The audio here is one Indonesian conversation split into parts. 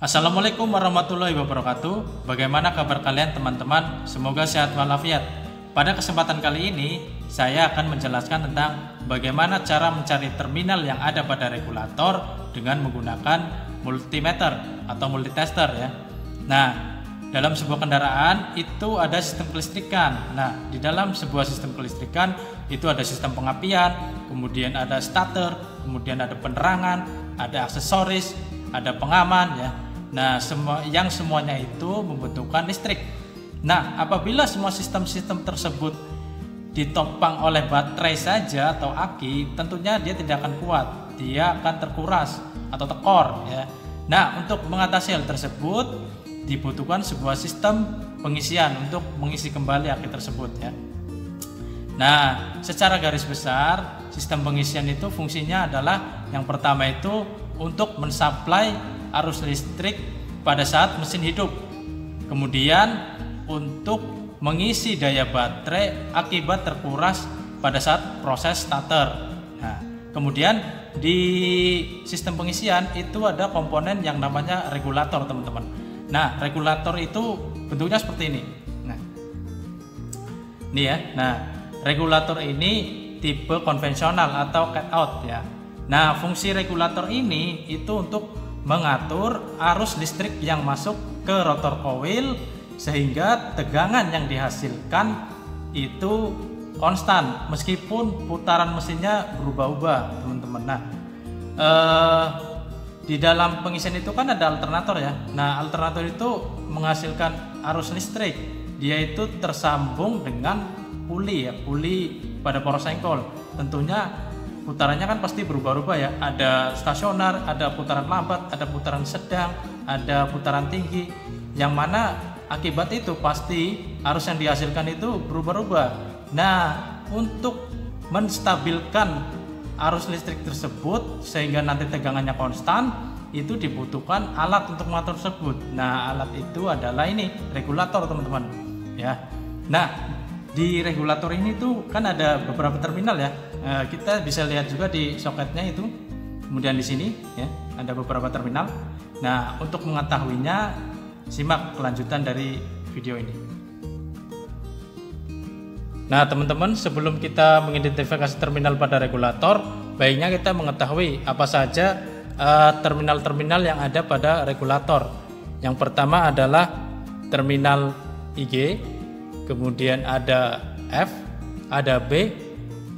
Assalamualaikum warahmatullahi wabarakatuh. Bagaimana kabar kalian teman-teman? Semoga sehat walafiat. Pada kesempatan kali ini, saya akan menjelaskan tentang bagaimana cara mencari terminal yang ada pada regulator dengan menggunakan multimeter atau multitester ya. Nah, dalam sebuah kendaraan itu ada sistem kelistrikan. Nah, di dalam sebuah sistem kelistrikan itu ada sistem pengapian, kemudian ada starter, kemudian ada penerangan, ada aksesoris, ada pengaman ya. Nah, semuanya itu membutuhkan listrik. Nah, apabila semua sistem-sistem tersebut ditopang oleh baterai saja atau aki, tentunya dia tidak akan kuat. Dia akan terkuras atau tekor ya. Nah, untuk mengatasi hal tersebut dibutuhkan sebuah sistem pengisian untuk mengisi kembali aki tersebut ya. Nah, secara garis besar sistem pengisian itu fungsinya adalah yang pertama itu untuk mensuplai arus listrik pada saat mesin hidup. Kemudian untuk mengisi daya baterai akibat terkuras pada saat proses starter. Nah, kemudian di sistem pengisian itu ada komponen yang namanya regulator, teman-teman. Nah, regulator itu bentuknya seperti ini. Nah, ini ya. Nah, regulator ini tipe konvensional atau cut out ya. Nah, fungsi regulator ini itu untuk mengatur arus listrik yang masuk ke rotor coil sehingga tegangan yang dihasilkan itu konstan meskipun putaran mesinnya berubah-ubah, teman-teman. Nah, di dalam pengisian itu kan ada alternator ya. Nah, alternator itu menghasilkan arus listrik. Dia itu tersambung dengan puli ya, puli pada poros engkol. Tentunya putarannya kan pasti berubah-ubah ya. Ada stasioner, ada putaran lambat, ada putaran sedang, ada putaran tinggi. Yang mana akibat itu pasti arus yang dihasilkan itu berubah-ubah. Nah, untuk menstabilkan arus listrik tersebut sehingga nanti tegangannya konstan, itu dibutuhkan alat untuk mengatur tersebut. Nah, alat itu adalah ini regulator, teman-teman. Ya. Nah, di regulator ini tuh kan ada beberapa terminal ya. Kita bisa lihat juga di soketnya itu. Kemudian di sini ya ada beberapa terminal. Nah, untuk mengetahuinya simak kelanjutan dari video ini. Nah, teman-teman, sebelum kita mengidentifikasi terminal pada regulator, baiknya kita mengetahui apa saja terminal-terminal yang ada pada regulator. Yang pertama adalah terminal IG, kemudian ada F, ada B,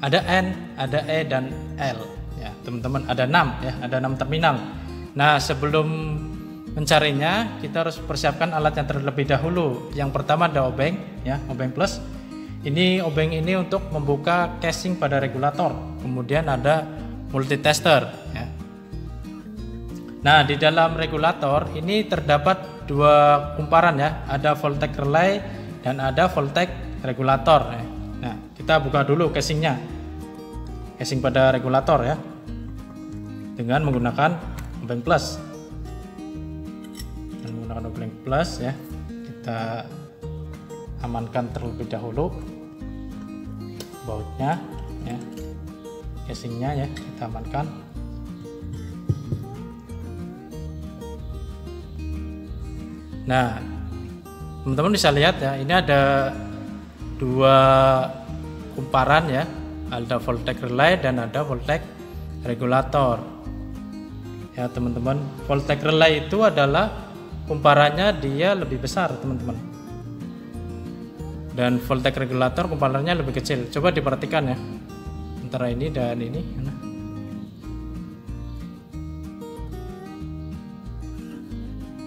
ada N, ada E dan L. Ya, teman-teman, ada 6 ya, ada 6 terminal. Nah, sebelum mencarinya, kita harus persiapkan alatnya terlebih dahulu. Yang pertama ada obeng ya, obeng plus. Ini obeng ini untuk membuka casing pada regulator. Kemudian ada multitester ya. Nah, di dalam regulator ini terdapat dua kumparan ya, ada voltage relay dan ada voltage regulator ya. Nah, kita buka dulu casingnya, casing pada regulator ya, dengan menggunakan obeng plus. Dan menggunakan obeng plus ya, kita amankan terlebih dahulu bautnya ya, casingnya ya, kita amankan. Nah, teman-teman bisa lihat ya, ini ada dua kumparan ya, ada voltage relay dan ada voltage regulator ya, teman-teman. Voltage relay itu adalah kumparannya dia lebih besar, teman-teman, dan voltage regulator kumparannya lebih kecil. Coba diperhatikan ya antara ini dan ini.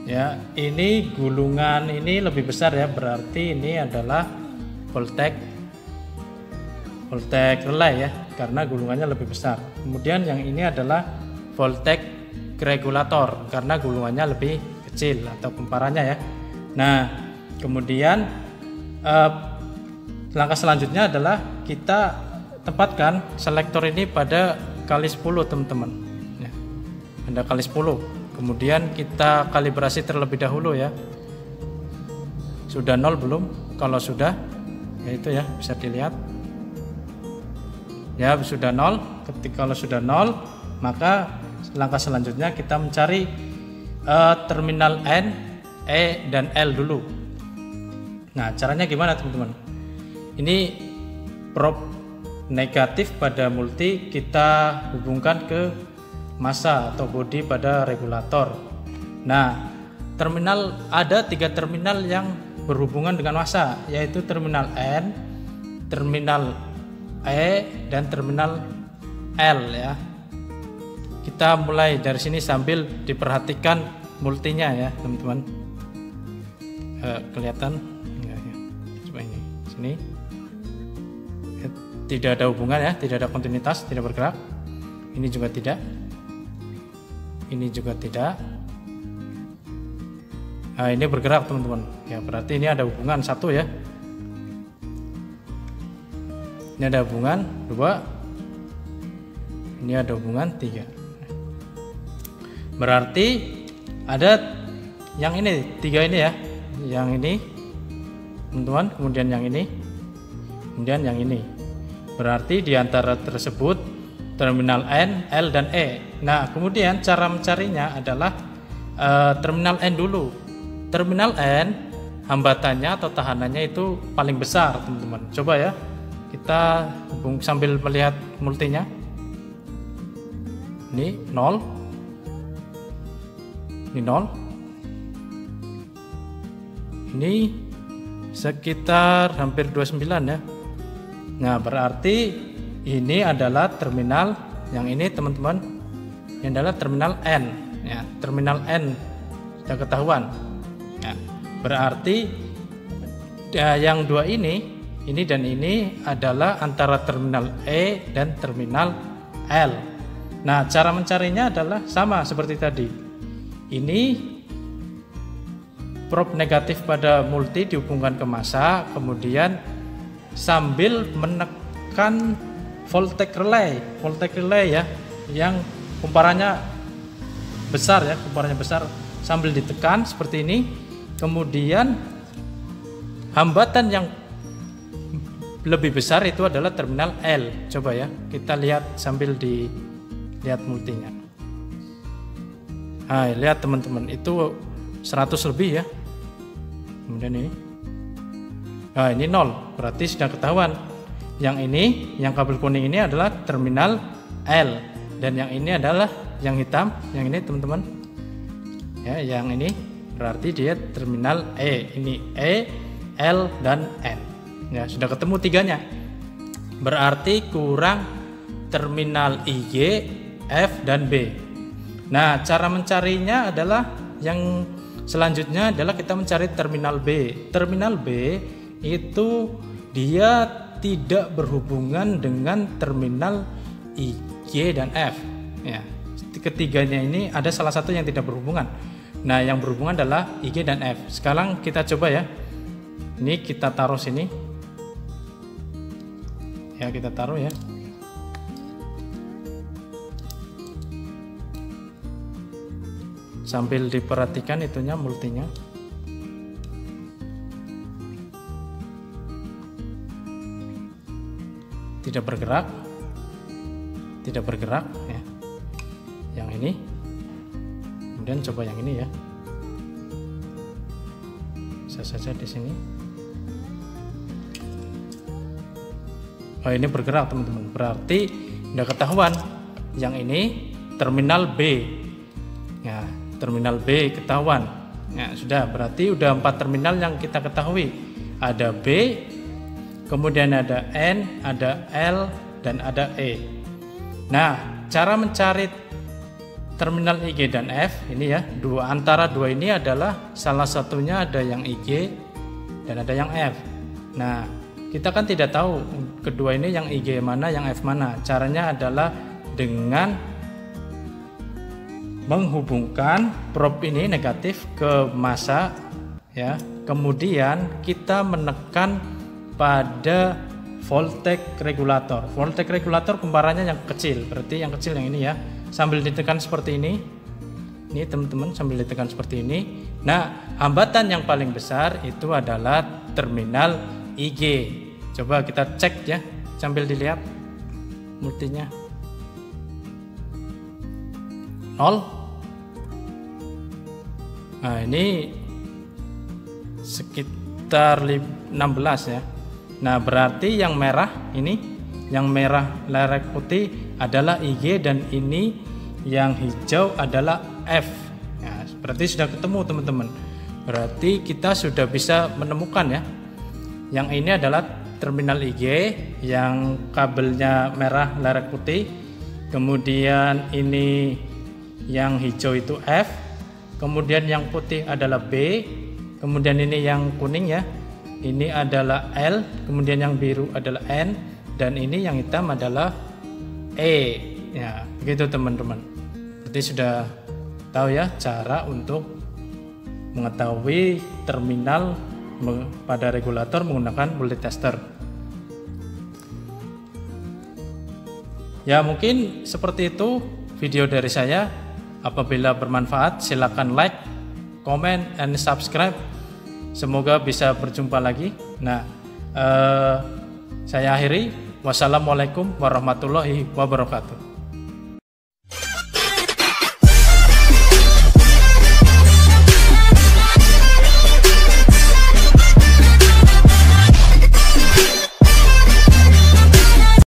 Ya, ini gulungan ini lebih besar ya, berarti ini adalah voltage relay ya, karena gulungannya lebih besar. Kemudian yang ini adalah voltage regulator karena gulungannya lebih kecil atau kumparannya ya. Nah, kemudian langkah selanjutnya adalah kita tempatkan selektor ini pada kali 10, teman-teman ya, ada kali 10. Kemudian kita kalibrasi terlebih dahulu ya. Sudah 0 belum? Kalau sudah, ya itu ya, bisa dilihat ya, sudah 0. Kalau sudah 0, maka langkah selanjutnya kita mencari terminal N, E, dan L dulu. Nah, caranya gimana teman-teman? Ini prop negatif pada multi kita hubungkan ke massa atau body pada regulator. Nah, ada 3 terminal yang berhubungan dengan massa, yaitu terminal N, terminal E, dan terminal L ya. Kita mulai dari sini sambil diperhatikan multinya ya teman-teman. Kelihatan enggak ya? Coba ini sini tidak ada hubungan ya, tidak ada kontinuitas, tidak bergerak. Ini juga tidak, ini juga tidak. Nah, ini bergerak teman-teman ya, berarti ini ada hubungan 1 ya, ini ada hubungan 2, ini ada hubungan 3. Berarti ada yang ini 3 ini ya, yang ini teman-teman, kemudian yang ini, kemudian yang ini. Berarti di antara tersebut terminal N, L, dan E. Nah, kemudian cara mencarinya adalah terminal N dulu. Terminal N hambatannya atau tahanannya itu paling besar teman-teman. Coba ya, kita hubung sambil melihat multinya. Ini 0, ini 0, ini sekitar hampir 29 ya. Nah, berarti ini adalah terminal yang ini teman-teman, ini adalah terminal N ya, terminal N sudah ketahuan ya. Berarti yang 2 ini dan ini adalah antara terminal E dan terminal L. Nah, cara mencarinya adalah sama seperti tadi. Ini prob negatif pada multi dihubungkan ke massa, kemudian sambil menekan voltage relay ya, yang kumparannya besar ya, kumparannya besar, sambil ditekan seperti ini. Kemudian hambatan yang lebih besar itu adalah terminal L. Coba ya, kita lihat sambil dilihat multinya. Nah, lihat teman-teman, itu 100 lebih ya. Kemudian ini, nah ini 0, berarti sudah ketahuan. Yang ini, yang kabel kuning ini adalah terminal L, dan yang ini adalah yang hitam, yang ini teman-teman ya, yang ini berarti dia terminal E. Ini E, L, dan N ya, sudah ketemu 3-nya. Berarti kurang terminal IG, F, dan B. Nah, cara mencarinya adalah yang selanjutnya adalah kita mencari terminal B. Terminal B itu dia tidak berhubungan dengan terminal IG dan F ya. Ketiganya ini ada salah satu yang tidak berhubungan. Nah, yang berhubungan adalah IG dan F. Sekarang kita coba ya, ini kita taruh sini ya, kita taruh ya. Sambil diperhatikan itunya multinya. Tidak bergerak ya. Yang ini, kemudian coba yang ini ya, bisa saja di sini. Oh, ini bergerak teman-teman, berarti udah ketahuan. Yang ini terminal B ya, terminal B ketahuan ya, sudah, berarti udah 4 terminal yang kita ketahui. Ada B, kemudian ada N, ada L, dan ada E. Nah, cara mencari terminal IG dan F ini ya, antara dua ini adalah salah satunya ada yang IG dan ada yang F. Nah, kita kan tidak tahu kedua ini yang IG mana, yang F mana. Caranya adalah dengan menghubungkan prob ini negatif ke massa ya. Kemudian kita menekan pada voltage regulator. Voltage regulator kumparannya yang kecil, berarti yang kecil yang ini ya. Sambil ditekan seperti ini. Ini teman-teman, sambil ditekan seperti ini. Nah, hambatan yang paling besar itu adalah terminal IG. Coba kita cek ya, sambil dilihat multinya. 0, Nah, ini sekitar 16 ya. Nah, berarti yang merah ini, yang merah lerek putih adalah IG dan ini yang hijau adalah F. Nah, berarti sudah ketemu teman-teman. Berarti kita sudah bisa menemukan ya. Yang ini adalah terminal IG yang kabelnya merah lerek putih. Kemudian ini yang hijau itu F. Kemudian yang putih adalah B. Kemudian ini yang kuning ya. Ini adalah L. Kemudian yang biru adalah N. Dan ini yang hitam adalah E. Ya, begitu teman-teman. Berarti sudah tahu ya cara untuk mengetahui terminal pada regulator menggunakan multitester. Ya, mungkin seperti itu video dari saya. Apabila bermanfaat silakan like, comment, and subscribe. Semoga bisa berjumpa lagi. Nah, saya akhiri. Wassalamualaikum warahmatullahi wabarakatuh.